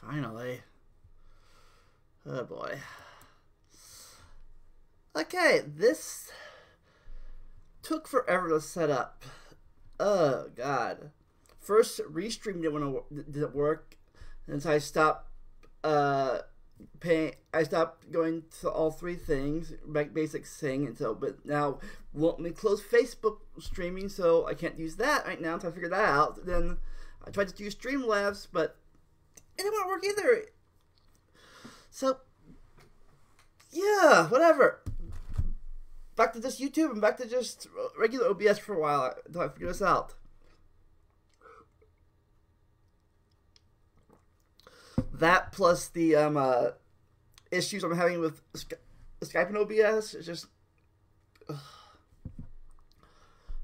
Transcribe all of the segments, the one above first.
Finally. Oh boy. Okay, this took forever to set up. Oh god. First, restream didn't work, and so I stopped paying. I stopped going to all three things, basic thing, and so. But now won't let me close Facebook streaming, so I can't use that right now until I figure that out. Then I tried to use Streamlabs, but it didn't work either. So yeah, whatever. Back to just YouTube and back to just regular OBS for a while until I figure this out. That plus the issues I'm having with Skype and OBS is just.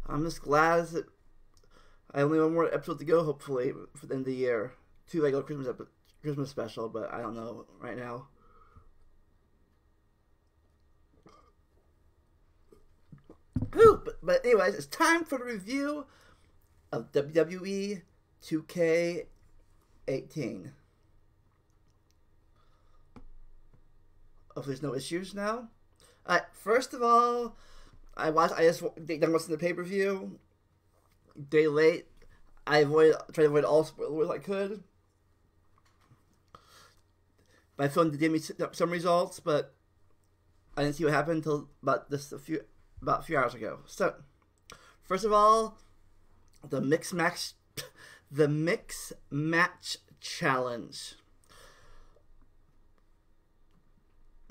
I'm just glad that I only have one more episode to go, hopefully, for the end of the year. 2 regular Christmas special, but I don't know right now. Whew, but anyways, it's time for the review of WWE 2K18. If there's no issues now. First of all, I just done watching the pay-per-view. Day late. I tried to avoid all spoilers I could. My phone did give me some results, but I didn't see what happened until about a few hours ago. So, first of all, the mix match challenge.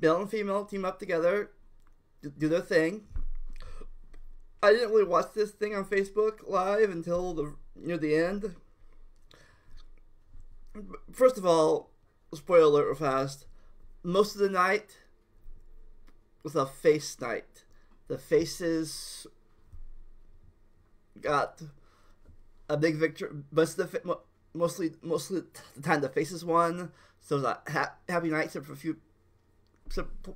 Male and female team up together, do their thing. I didn't really watch this thing on Facebook Live until near the end. First of all, spoiler alert real fast. Most of the night was a face night. The faces got a big victory. Mostly the time the faces won. So it was a happy night except for a few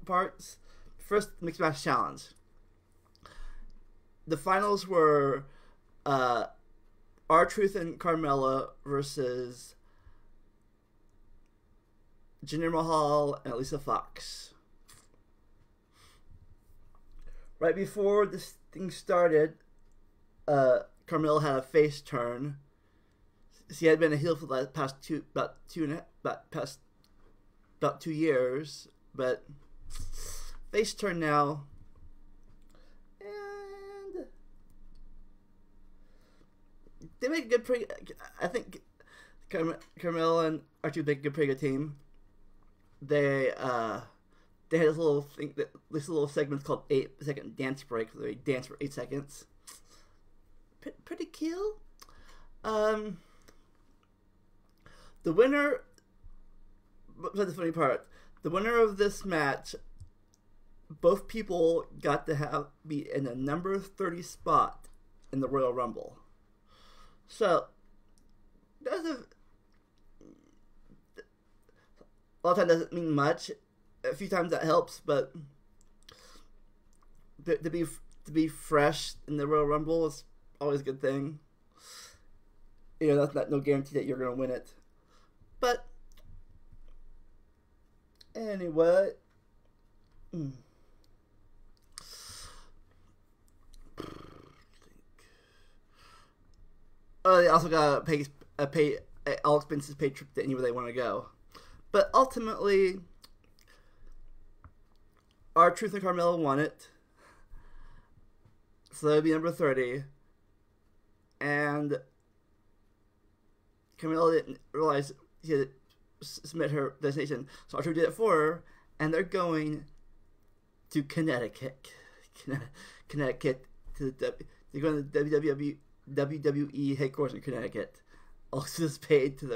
parts. First, mixed match challenge. The finals were R-Truth and Carmella versus Jinder Mahal and Alicia Fox. Right before this thing started, Carmella had a face turn. She had been a heel for the past about 2 years, but face turn now. And they make a good, I think Carmella and R-Truth make a pretty good team. They had this little thing, this little segment called 8-second dance break, where they dance for 8 seconds. Pretty cool. The winner. That's the funny part. The winner of this match, both people got to be in the number 30 spot in the Royal Rumble. So, that's a lot of times doesn't mean much. A few times that helps, but to be fresh in the Royal Rumble is always a good thing. You know, that's no guarantee that you're gonna win it. But anyway, they also got pay all expenses paid trip to anywhere they want to go. But ultimately, R-Truth and Carmella won it, so that would be number 30. And Carmella didn't realize she had to submit her destination, so R-Truth did it for her, and they're going to Connecticut. Connecticut they're going to the WWE headquarters in Connecticut. Also is paid to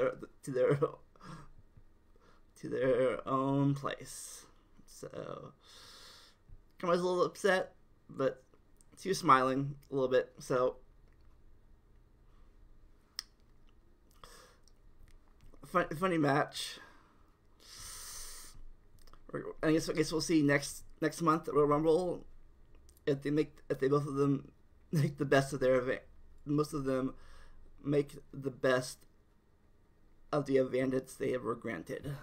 their own place. So Carmella's a little upset, but she was smiling a little bit. So funny match. I guess we'll see next month at Royal Rumble if both of them make the best of their event. Most of them make the best of the advantage they were granted.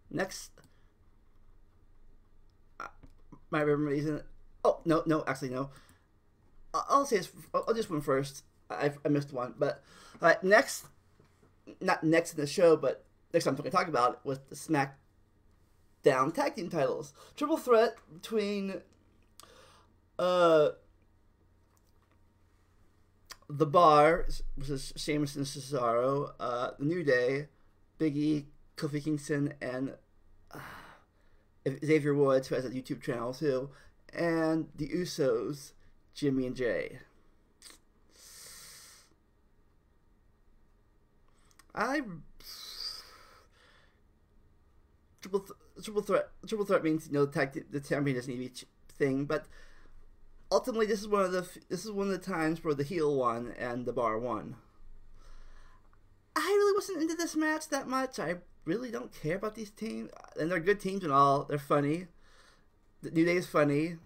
Next, my reason. Oh no, actually no. I'll say this. I'll just one first. I missed one, but next, not next in the show, but next I'm going to talk about was the SmackDown tag team titles, triple threat between the Bar, which is Sheamus and Cesaro, the New Day, Big E, Kofi Kingston, and Xavier Woods, who has a YouTube channel too, and the Usos, Jimmy and Jay. Triple threat means, you know, the champion doesn't need each thing, but ultimately this is one of the times where the heel won and the Bar won. I really wasn't into this match that much. I really don't care about these teams, and they're good teams and all. They're funny. The New Day is funny,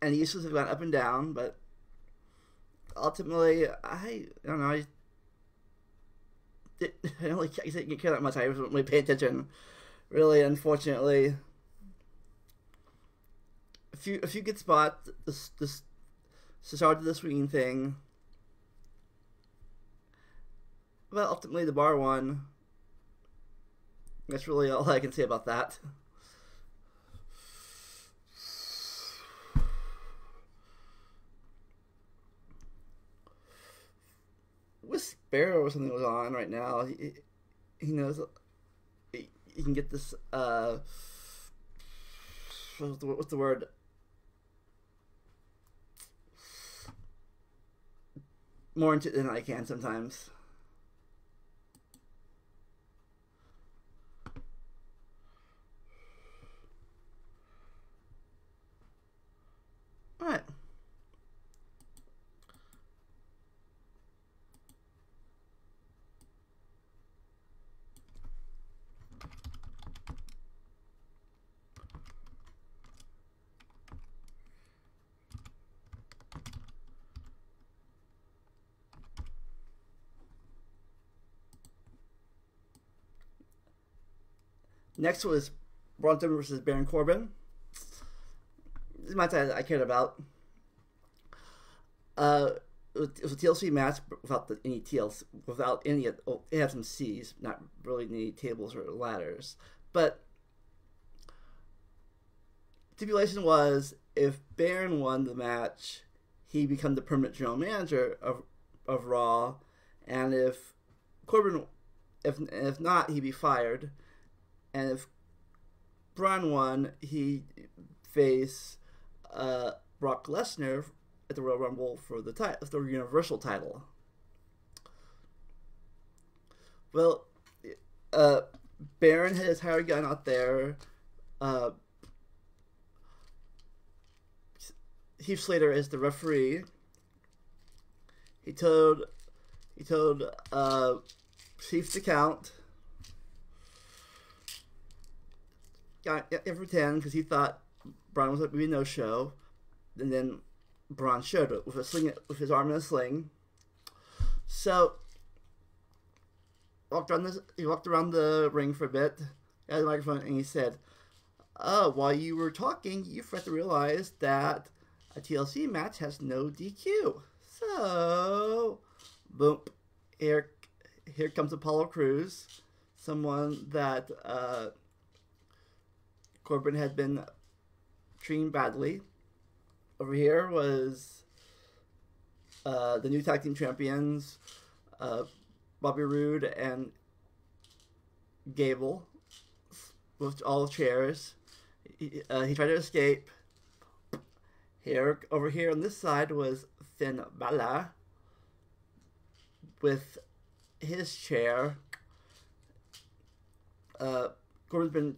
and the Usos have gone up and down, but ultimately, I don't know. I don't really care that much. I wasn't really paying attention, really. Unfortunately, a few good spots. This Cesaro did the swinging thing. But ultimately, the Bar won. That's really all I can say about that. Wish Barrow or something was on right now. He knows he can get this. What's the word? More into it than I can sometimes. Alright. Next was Ronda versus Baron Corbin. This is a match I cared about. It was a TLC match without any TLC, without any. Oh, it had some C's, not really any tables or ladders. But stipulation was if Baron won the match, he become the permanent general manager of Raw, and if Corbin, if not, he'd be fired. And if Bryan won, he'd face Brock Lesnar at the Royal Rumble for the Universal title. Well, Baron had his hired gun out there. Heath Slater is the referee. He told Heath to count. Got every 10 because he thought Bryan was going to be a no-show, and then Braun showed it with his arm in a sling. So he walked around the ring for a bit, got the microphone, and he said, while you were talking, you forgot to realize that a TLC match has no DQ. So, boom, here comes Apollo Crews, someone that Corbin had been treating badly. Over here was the new tag team champions, Bobby Roode and Gable, with all chairs. he tried to escape. Over here on this side was Finn Balor with his chair. Corbin's been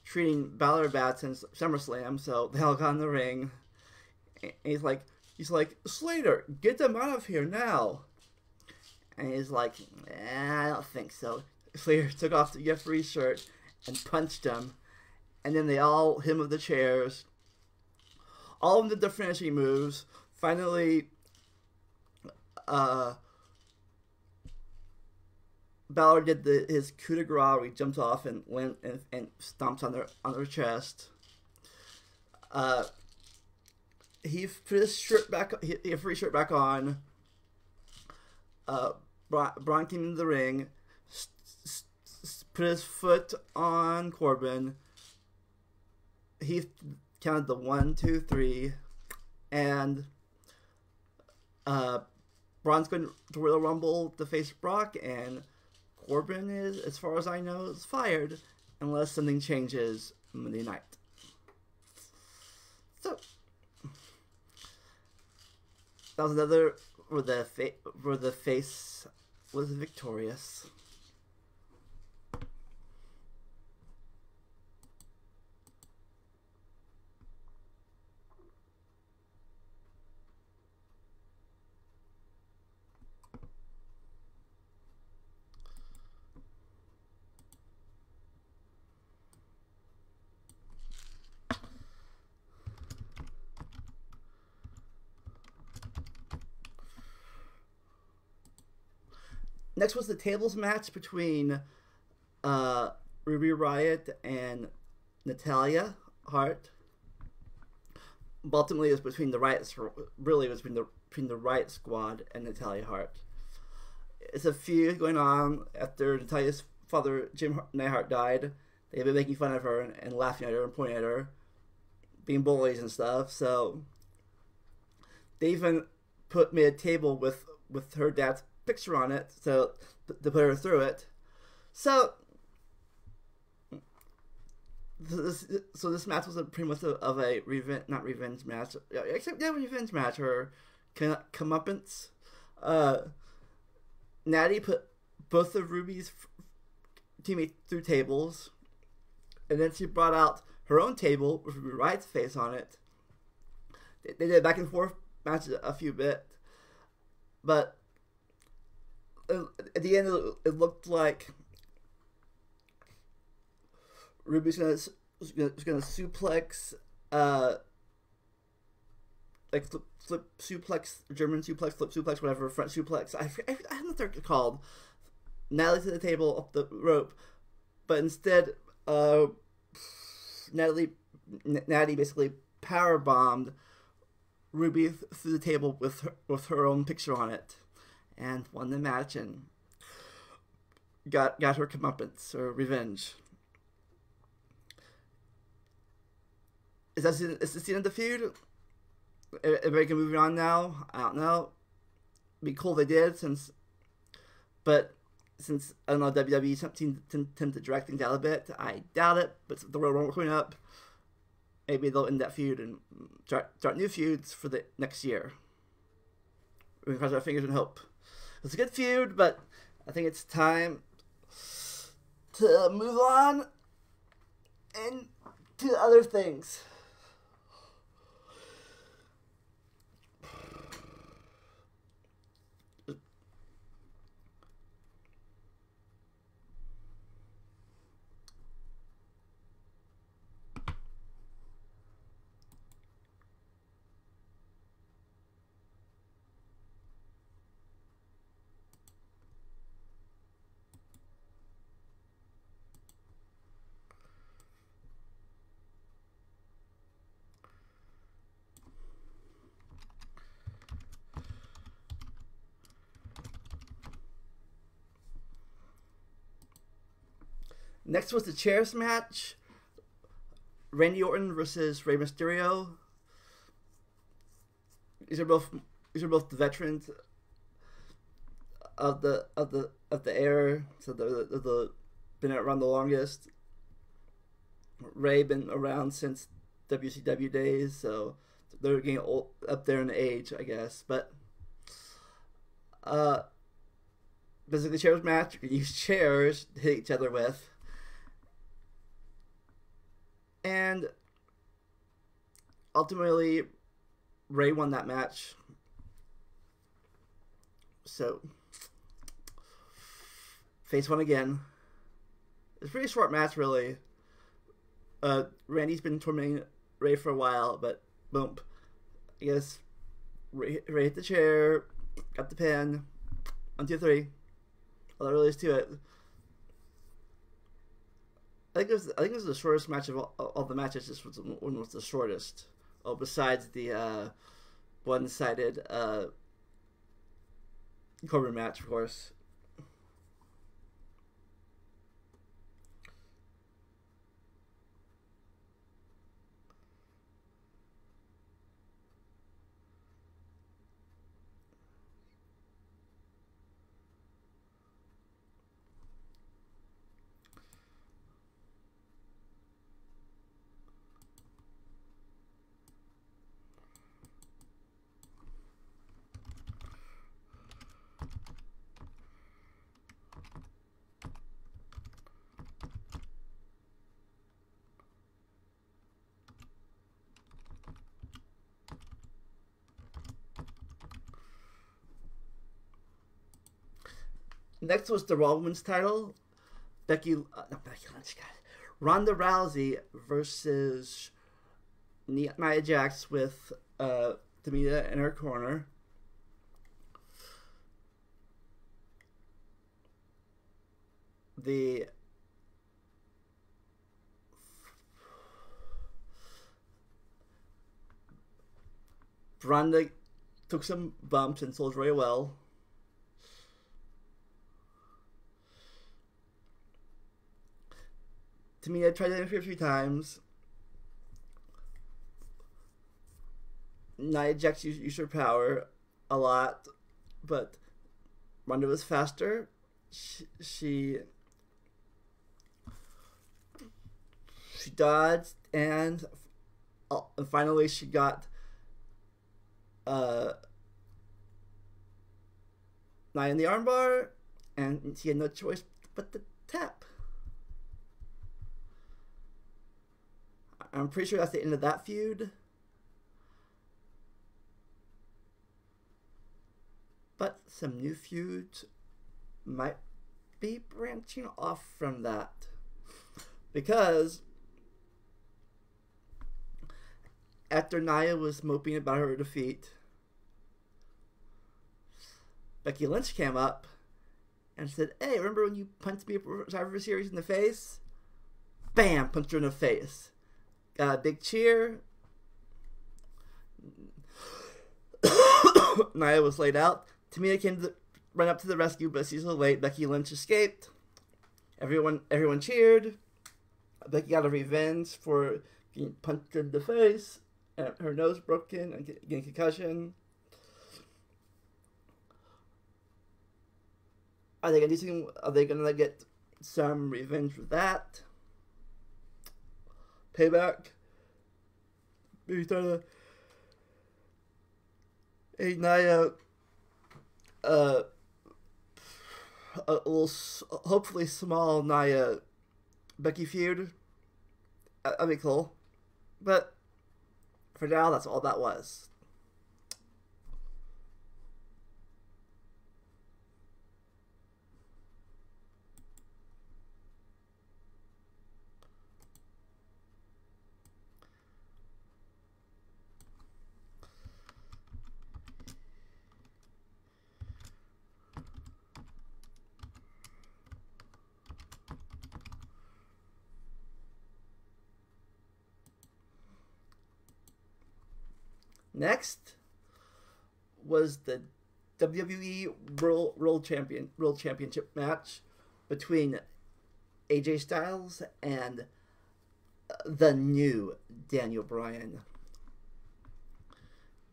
treating Balor bad since SummerSlam, so they all got in the ring. And he's like, Slater, get them out of here now. And he's like, I don't think so. Slater took off the referee shirt and punched him. And then they all hit him with the chairs. All of them did their finishing moves. Finally, Balor did his coup de grace where he jumped off and went and stomped on their chest. He put his shirt back, his free shirt back on. Bryan came into the ring, put his foot on Corbin. He counted the 1, 2, 3, and Braun's going to Royal Rumble to face Brock, and Corbin is, as far as I know, is fired unless something changes Monday night. So that was another where the face was victorious. Next was the tables match between Ruby Riott and Natalya Hart. Ultimately, it was between the Riott, really it was between the Riott Squad and Natalya Hart. It's a feud going on after Natalya's father, Jim Neidhart, died. They've been making fun of her and laughing at her and pointing at her, being bullies and stuff. So they even made a table with her dad's picture on it, so to put her through it. So this match was pretty much of a revenge match, except revenge match or comeuppance. Natty put both of Ruby's teammates through tables, and then she brought out her own table with Ruby Riott's face on it. They did a back and forth match a few bit, but at the end, it looked like Ruby's gonna suplex, like flip suplex, German suplex, flip suplex, whatever, front suplex. I don't know what they're called. Natalie to the table, up the rope, but instead, Natty basically power bombed Ruby through the table with her own picture on it, and won the match and got her comeuppance or revenge. Is this the end of the feud? Everybody can move on now? I don't know. It'd be cool if they did, since I don't know, WWE tend to drag things out a bit. I doubt it, but the Royal Rumble coming up, maybe they'll end that feud and start new feuds for the next year. We can cross our fingers and hope. It's a good feud, but I think it's time to move on and to other things. Next was the chairs match. Randy Orton versus Rey Mysterio. These are both the veterans of the era, so they're been around the longest. Ray been around since WCW days, so they're getting old, up there in age, I guess. But basically, chairs match. You use chairs to hit each other with, and ultimately, Ray won that match. So, face won again. It's a pretty short match, really. Randy's been tormenting Ray for a while, but boom. I guess Ray hit the chair, got the pin. 1, 2, 3. All that really is to it. I think it was the shortest match of all the matches. This was one was the shortest. Oh, besides the one-sided Corbin match, of course. Next was the Raw Women's title. Not Becky Lynch, God. Ronda Rousey versus Nia Jax with Tamina in her corner. The Ronda took some bumps and sold very well. Tamina tried to interfere 3 times. Nia Jax used her power a lot, but Ronda was faster. She dodged, and finally she got Nia in the armbar, and she had no choice but to tap. I'm pretty sure that's the end of that feud. But some new feuds might be branching off from that. Because after Nia was moping about her defeat, Becky Lynch came up and said, "Hey, remember when you punched me at Survivor Series in the face?" Bam! Punched her in the face. Got a big cheer. Nia was laid out. Tamina came to run up to the rescue, but she's a little late. Becky Lynch escaped. Everyone cheered. Becky got a revenge for getting punched in the face, and her nose broken, and getting concussion. Are they gonna do something? Are they gonna get some revenge for that? Payback. Maybe start a Nia, a little, hopefully small Nia Becky feud. That'd be cool. But for now, that's all that was. Next was the WWE World Championship match between AJ Styles and the new Daniel Bryan.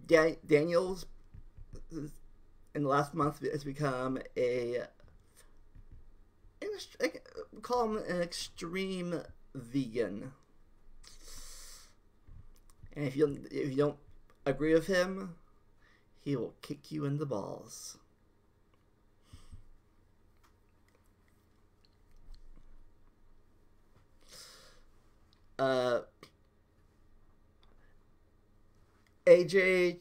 Daniel's in the last month has become call him an extreme vegan. And if you don't agree with him, he will kick you in the balls. AJ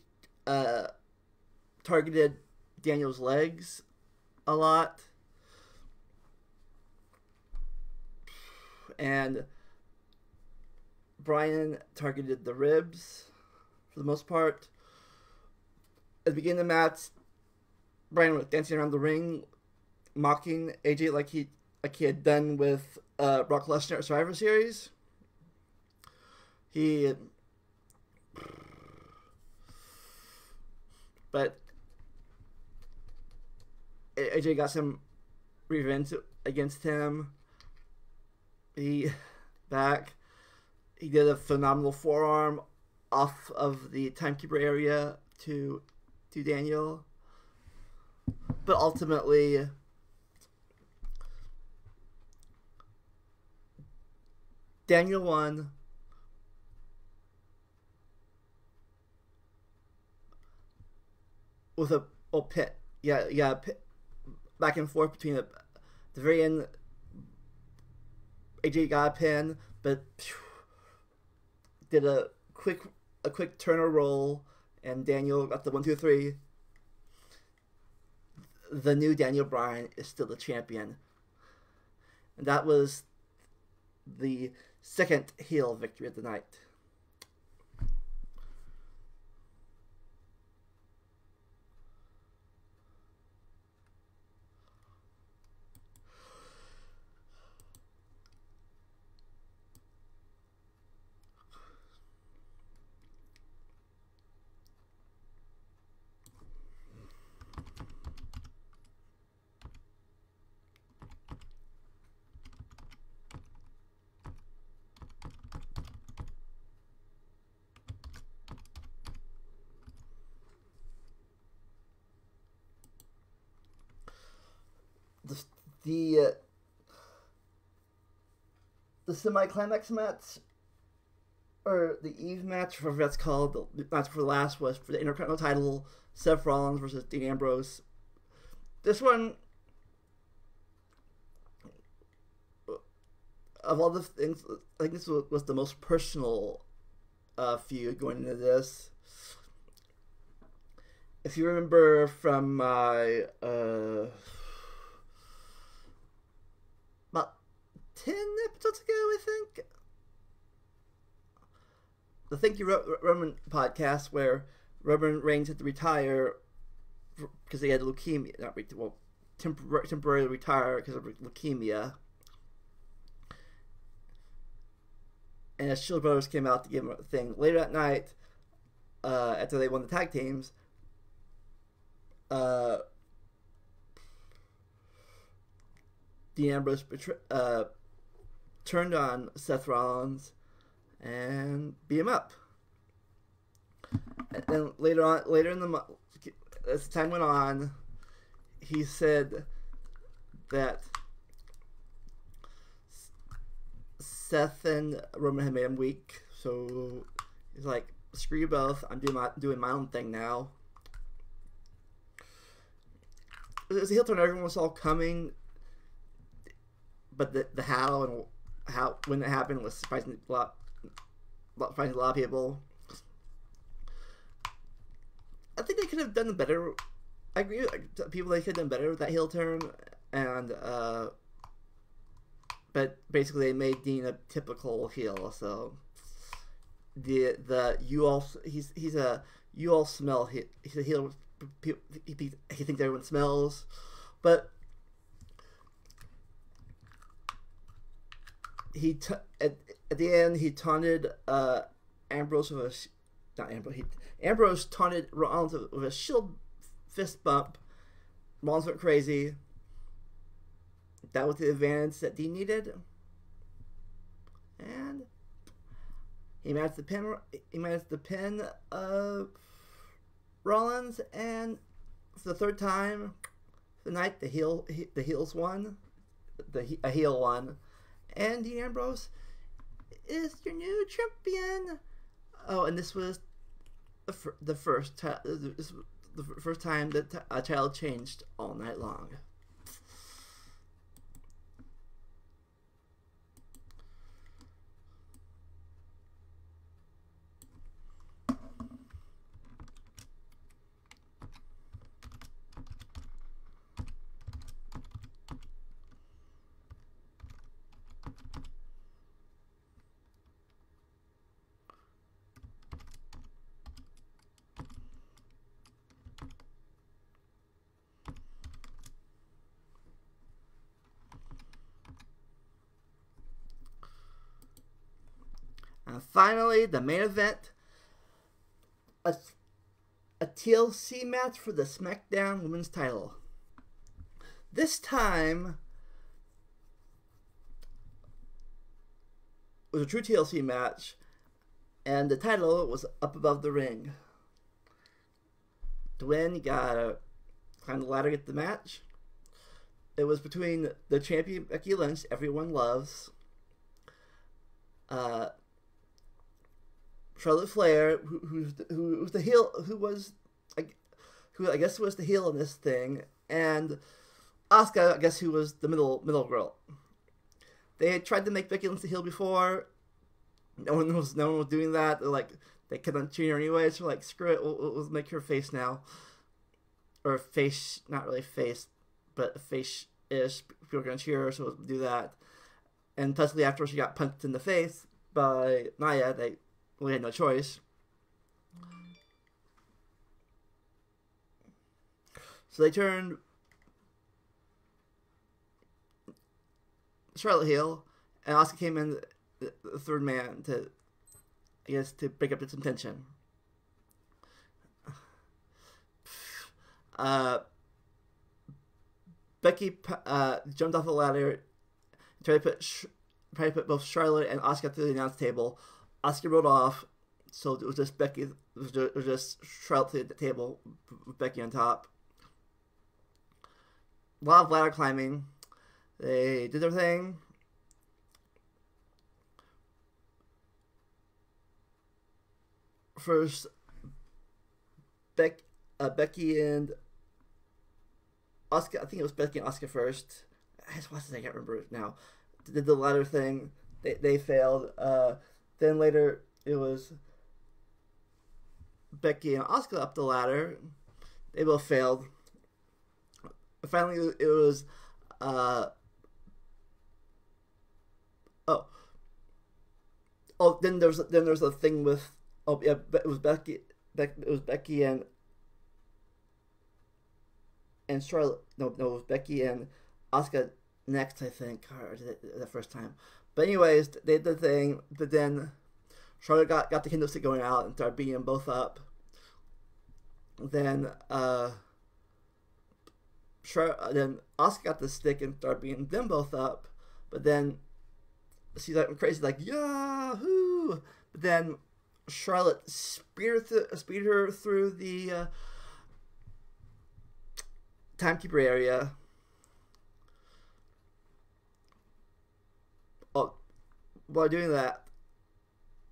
targeted Daniel's legs a lot, and Bryan targeted the ribs for the most part. At the beginning of the match, Bryan was dancing around the ring, mocking AJ like he had done with Brock Lesnar at Survivor Series. But AJ got some revenge against him. He did a phenomenal forearm off of the timekeeper area to Daniel. But ultimately, Daniel won. With a pit. Yeah, pit, back and forth between the very end. AJ got a pin, but did a quick turner roll, and Daniel got the 1, 2, 3. The new Daniel Bryan is still the champion, and that was the second heel victory of the night. The semi-climax match, or the Eve match, whatever that's called, the match for the last was for the Intercontinental title, Seth Rollins versus Dean Ambrose. This one, of all the things, I think this was the most personal feud going into this. If you remember from my about 10 episodes ago, I think, the Thank You Roman podcast, where Roman Reigns had to retire because he had leukemia. Temporarily retire because of leukemia. And the Shield Brothers came out to give him a thing. Later that night, after they won the tag teams, Dean Ambrose turned on Seth Rollins and beat him up. And then later in the month, as time went on, he said that Seth and Roman had made him weak, so he's like, "Screw you both! I'm doing my own thing now." It was a heel turn everyone saw coming, but the how when it happened was surprising a lot of people. I think they could have done better. I agree with people, they could have done better with that heel turn, and but basically they made Dean a typical heel. So he's a you all smell. He's a heel. He thinks everyone smells, but at the end he taunted Ambrose with Ambrose taunted Rollins with a shield fist bump. Rollins went crazy. That was the advantage that Dean needed, and he managed to pin Rollins, and for the third time the night, the heels won. A heel won, and Dean Ambrose is your new champion. Oh, and this was the first time that a title changed all night long. And finally, the main event, a TLC match for the SmackDown Women's title. This time, it was a true TLC match, and the title was up above the ring. To win, you gotta climb the ladder to get the match. It was between the champion Becky Lynch, everyone loves, Charlotte Flair, who was the heel, who I guess was the heel in this thing, and Asuka, I guess, who was the middle girl. They had tried to make Becky Lynch the heel before. No one was doing that. They couldn't cheat her anyway. So like, screw it, we'll make her face now, or face, not really face, but face-ish. People are gonna cheer her, so we'll do that. And possibly after she got punched in the face by Nia, they really had no choice. So they turned Charlotte heel, and Asuka came in the third man to, I guess, to break up some tension. Becky jumped off the ladder, tried to put both Charlotte and Asuka through the announce table. Asuka rolled off, so it was just Becky. It was just Charlotte at the table with Becky on top. A lot of ladder climbing. They did their thing. First, Becky and Asuka. I think it was Becky and Asuka first. I can't remember it now. Did the ladder thing. They failed. Then later it was Becky and Asuka up the ladder. They both failed. Finally, it was then there's a thing with it was Becky and Charlotte. No, it was Becky and Asuka next, I think, or the first time. But anyways, they did the thing. But then Charlotte got the kendo stick going out and started beating them both up. Then then Asuka got the stick and started beating them both up. But then she's like crazy, like Yahoo! But then Charlotte speared her through the timekeeper area. While doing that,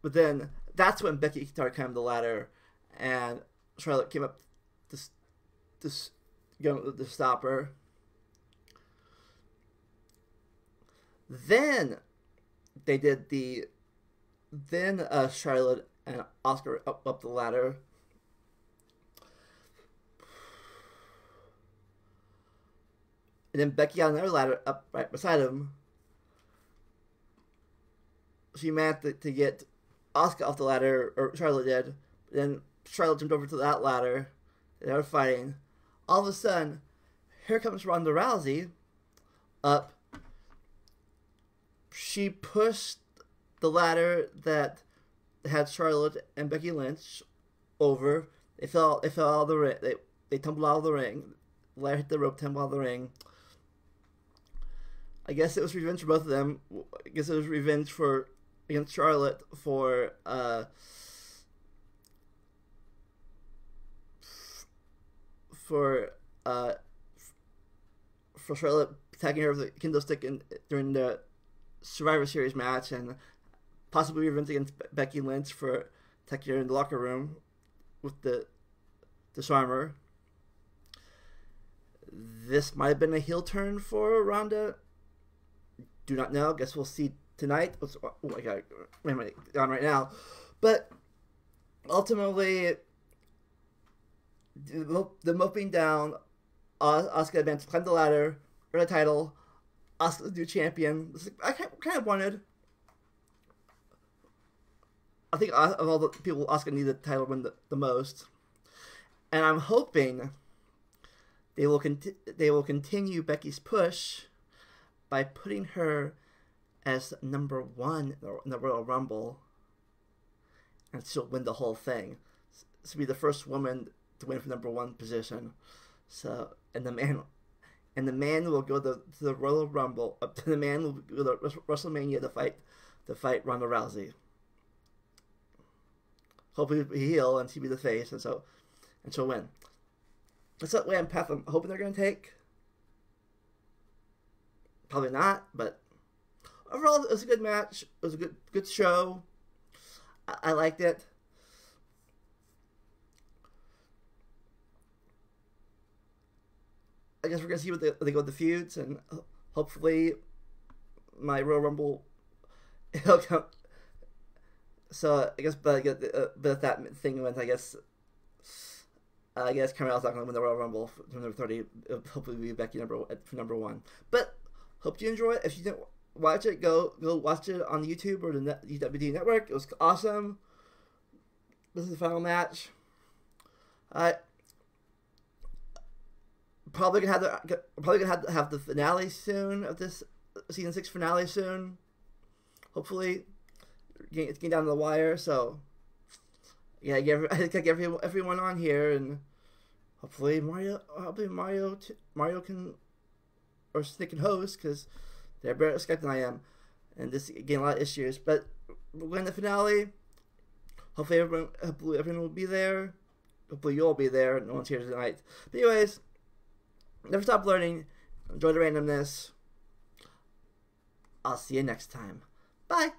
but then that's when Becky started climbing the ladder, and Charlotte came up to stop her. Then they did Charlotte and Asuka up the ladder. And then Becky got another ladder up right beside him. She managed to get Asuka off the ladder, or Charlotte did. Then Charlotte jumped over to that ladder. They were fighting. All of a sudden, here comes Ronda Rousey up. She pushed the ladder that had Charlotte and Becky Lynch over. They fell out of the ring. They tumbled out of the ring. The ladder hit the rope, tumbled out of the ring. I guess it was revenge for both of them. I guess it was revenge against Charlotte for Charlotte attacking her with a kendo stick during the Survivor Series match, and possibly revenge against Becky Lynch for attacking her in the locker room with the disarmer. This might have been a heel turn for Ronda. Do not know. Guess we'll see tonight. Oh my god, on right now. But ultimately, the moping down, Asuka advanced to climb the ladder, earn a title. Asuka's new champion. I kind of wanted. I think of all the people, Asuka needed the title win the most, and I'm hoping they will continue Becky's push by putting her as number 1 in the Royal Rumble, and she'll win the whole thing. She'll be the first woman to win for number 1 position. So, and the man will go to the Royal Rumble. The man will go to WrestleMania to fight Ronda Rousey. Hopefully he'll heel and she'll be the face, and she'll win. That's the way I'm hoping they're going to take. Probably not, but overall it was a good match. It was a good show. I liked it. I guess we're gonna see what they go with the feuds, and hopefully my Royal Rumble. So I guess, but if that thing went, I guess Carmel's not gonna win the Royal Rumble for number 30. It'll hopefully be Becky for number 1. But hope you enjoy it. If you didn't watch it, go watch it on YouTube or the UWD Network. It was awesome. This is the final match. Probably gonna have the finale soon of this season 6 finale soon. Hopefully, it's getting down to the wire. So yeah, I get everyone on here, and hopefully Mario can, or Snick can host, because they're better at Skype than I am, and this getting a lot of issues. But we're in the finale. Hopefully everyone will be there. Hopefully you'll be there. No one's here tonight. But anyways, never stop learning. Enjoy the randomness. I'll see you next time. Bye.